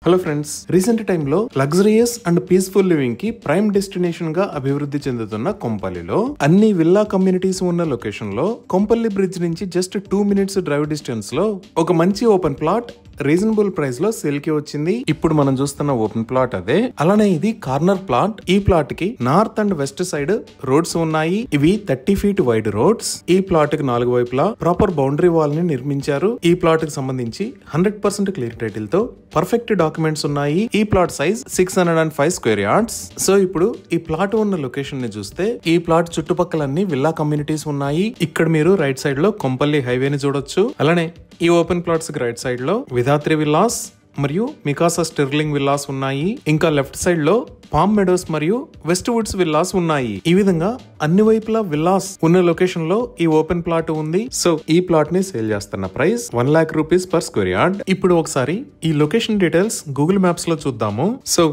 Hello friends, recent టైంలో luxurious and peaceful living కి prime destination గా అభివృద్ధి చెందుతున్న కొంపల్లిలో అన్ని విల్లా కమ్యూనిటీస్ ఉన్న లొకేషన్ లో కొంపల్లి బ్రిడ్జ్ నుంచి జస్ట్ 2 minutes డ్రైవ్ డిస్టెన్స్ లో ఒక మంచి ఓపెన్ ప్లాట్ రీజనబుల్ ప్రైస్ లో సేల్ కి వచ్చింది. ఇప్పుడు మనం చూస్తున్న ఓపెన్ ప్లాట్ అదే. అలానే ఇది కార్నర్ ప్లాట్. ఈ ప్లాట్ కి north and west side roads ఉన్నాయి. ఇవి 30 feet వైడ్ రోడ్స్. ఈ ప్లాట్ కి 4 వైపులా ప్రాపర్ బౌండరీ వాల్ ని నిర్మించారు. ఈ ప్లాట్ కి సంబంధించి 100% క్లియర్ టైటిల్ తో పర్ఫెక్ట్ డాక్యుమెంట్స్ ఉన్నాయి. ఈ plot size 605 square yards. So ఇప్పుడు ఈ ప్లాట్ ఉన్న లొకేషన్ ని చూస్తే ఈ ప్లాట్ చుట్టుపక్కలన్నీ విల్లా కమ్యూనిటీస్ ఉన్నాయి. ఇక్కడ మీరు రైట్ సైడ్ లో కొంపల్లి హైవే ని చూడొచ్చు. అలానే ఈ ఓపెన్ ప్లాట్స్ కి రైట్ సైడ్ లో విధాత్రి విల్లాస్ మరియు మికాసా స్టెర్లింగ్ విల్లాస్ ఉన్నాయి. ఇంకా లెఫ్ట్ సైడ్ లో పామ్ మెడోస్ మరియు వెస్ట్ వుడ్స్ విల్లాస్ ఉన్నాయి. ఈ విధంగా అన్ని వైపులా విల్లాస్ ఉన్న లొకేషన్ లో ఈ ఓపెన్ ప్లాట్ ఉంది. సో ఈ ప్లాట్ ని సేల్ చేస్తున్న price 1 lakh rupees per square yard. ఇప్పుడు ఒకసారి ఈ లొకేషన్ డీటెయిల్స్ గూగుల్ మ్యాప్స్ లో చూద్దాము. సో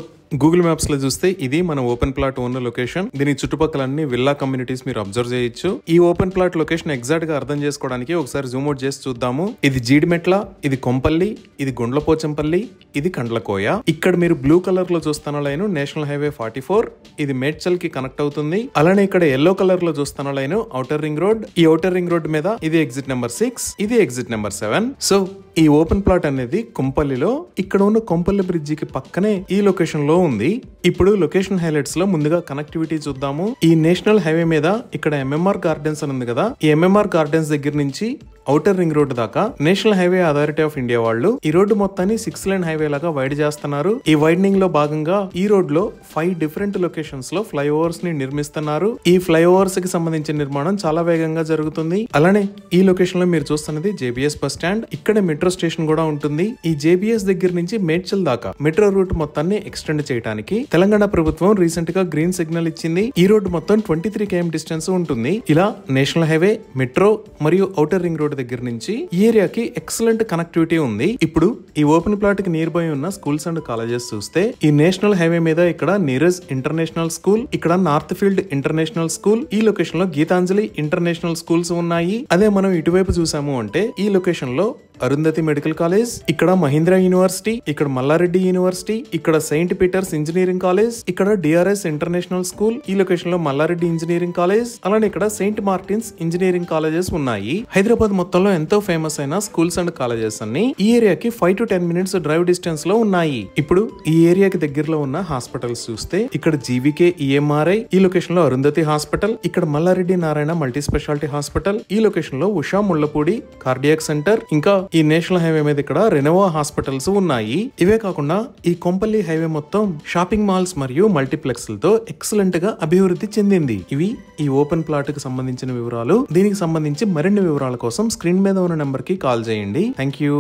గూగుల్ మ్యాప్స్ లో చూస్తే ఇది మన ఓపెన్ ప్లాట్ ఉన్న లొకేషన్. దీని చుట్టుపక్కల అన్ని విల్లా కమ్యూనిటీస్ మీరు అబ్జర్వ్ చేయొచ్చు. ఈ ఓపెన్ ప్లాట్ లొకేషన్ ఎగ్జాక్ట్ గా అర్థం చేసుకోవడానికి ఒకసారి జూమ్ అవుట్ చేసి చూద్దాము. ఇది జీడిమెట్ల, ఇది కొంపల్లి, ఇది గుండ్లపోచంపల్లి, ఇది కండ్లకోయ. ఇక్కడ మీరు బ్లూ కలర్ లో చూస్తున్న లైన్ నేషనల్ హైవే 44. ఇది మేడ్చల్ కి కనెక్ట్ అవుతుంది. అలానే ఇక్కడ ఎల్లో కలర్ లో చూస్తున్న లైన్ ఔటర్ రింగ్ రోడ్. ఈ ఔటర్ రింగ్ రోడ్ మీద ఇది ఎగ్జిట్ నెంబర్ 6, ఇది ఎగ్జిట్ నెంబర్ 7. సో ఈ ఓపెన్ ప్లాట్ అనేది కొంపల్లిలో ఇక్కడ ఉన్న కొంపల్లి బ్రిడ్జి కి పక్కనే ఈ లొకేషన్ లో ఉంది. ఇప్పుడు లొకేషన్ హైలైట్స్ లో ముందుగా కనెక్టివిటీ చూద్దాము. ఈ నేషనల్ హైవే మీద ఇక్కడ ఎంఎంఆర్ గార్డెన్స్ అని ఉంది కదా. ఈ ఎంఎంఆర్ గార్డెన్స్ దగ్గర నుంచి ఔటర్ రింగ్ రోడ్ దాకా national highway authority of India వాళ్ళు ఈ రోడ్డు మొత్తాన్ని 6 lane హైవే లాగా వైడ్ చేస్తున్నారు. ఈ వైడనింగ్ లో భాగంగా ఈ రోడ్ లో 5 different లొకేషన్స్ లో ఫ్లైఓవర్స్ ని నిర్మిస్తున్నారు. ఈ ఫ్లైఓవర్స్ కి సంబంధించిన నిర్మాణం చాలా వేగంగా జరుగుతుంది. అలానే ఈ లొకేషన్ లో మీరు చూస్తున్నది జేబీఎస్ బస్ స్టాండ్. ఇక్కడ మెట్రో స్టేషన్ కూడా ఉంటుంది. ఈ జేబీఎస్ దగ్గర నుంచి మేడ్చల్ దాకా మెట్రో రూట్ మొత్తాన్ని ఎక్స్టెండ్ చేయడానికి తెలంగాణ ప్రభుత్వం రీసెంట్ గా గ్రీన్ సిగ్నల్ ఇచ్చింది. ఈ రోడ్డు మొత్తం 23 km డిస్టెన్స్ ఉంటుంది. ఇలా నేషనల్ హైవే, మెట్రో మరియు ఔటర్ రింగ్ రోడ్ దగ్గర నుంచి ఈ ఏరియాకి ఎక్సలెంట్ కనెక్టివిటీ ఉంది. ఇప్పుడు ఈ ఓపెన్ ప్లాట్ కి నియర్ బై ఉన్న స్కూల్స్ అండ్ కాలేజెస్ చూస్తే ఈ నేషనల్ హైవే మీద ఇక్కడ నీరజ్ ఇంటర్నేషనల్ స్కూల్, ఇక్కడ నార్త్ ఫీల్డ్ ఇంటర్నేషనల్ స్కూల్, ఈ లొకేషన్ లో గీతాంజలి ఇంటర్నేషనల్ స్కూల్స్ ఉన్నాయి. అదే మనం ఇటువైపు చూసాము అంటే ఈ లొకేషన్ లో అరుంధతి మెడికల్ కాలేజ్, ఇక్కడ మహీంద్రా యూనివర్సిటీ, ఇక్కడ మల్లారెడ్డి యూనివర్సిటీ, ఇక్కడ సెయింట్ పీటర్స్ ఇంజనీరింగ్ కాలేజ్, ఇక్కడ డిఆర్ఎస్ ఇంటర్నేషనల్ స్కూల్, ఈ లొకేషన్ లో మల్లారెడ్డి ఇంజనీరింగ్ కాలేజ్, అలానే ఇక్కడ సెయింట్ మార్టిన్స్ ఇంజనీరింగ్ కాలేజెస్ ఉన్నాయి. హైదరాబాద్ మొత్తంలో ఎంతో ఫేమస్ అయిన స్కూల్స్ అండ్ కాలేజెస్ అన్ని ఈ ఏరియాకి 5 to 10 minutes డ్రైవ్ డిస్టెన్స్ లో ఉన్నాయి. ఇప్పుడు ఈ ఏరియాకి దగ్గరలో ఉన్న హాస్పిటల్స్ చూస్తే ఇక్కడ జీవీకే ఈఎంఆర్ఐ, ఈ లొకేషన్ లో అరుంధతి హాస్పిటల్, ఇక్కడ Mallareddy Narayana multi speciality hospital, ఈ లొకేషన్ లో ఉషా ముళ్లపూడి కార్డియాక్ సెంటర్, ఇంకా ఈ నేషనల్ హైవే మీద ఇక్కడ రెనోవా హాస్పిటల్స్ ఉన్నాయి. ఇవే కాకుండా ఈ కొంపల్లి హైవే మొత్తం షాపింగ్ మాల్స్ మరియు మల్టీప్లెక్స్ లతో ఎక్సలెంట్ గా అభివృద్ధి చెందింది. ఇవి ఈ ఓపెన్ ప్లాట్ కి సంబంధించిన వివరాలు. దీనికి సంబంధించి మరిన్ని వివరాల కోసం స్క్రీన్ మీద ఉన్న నెంబర్ కి కాల్ చేయండి. Thank you.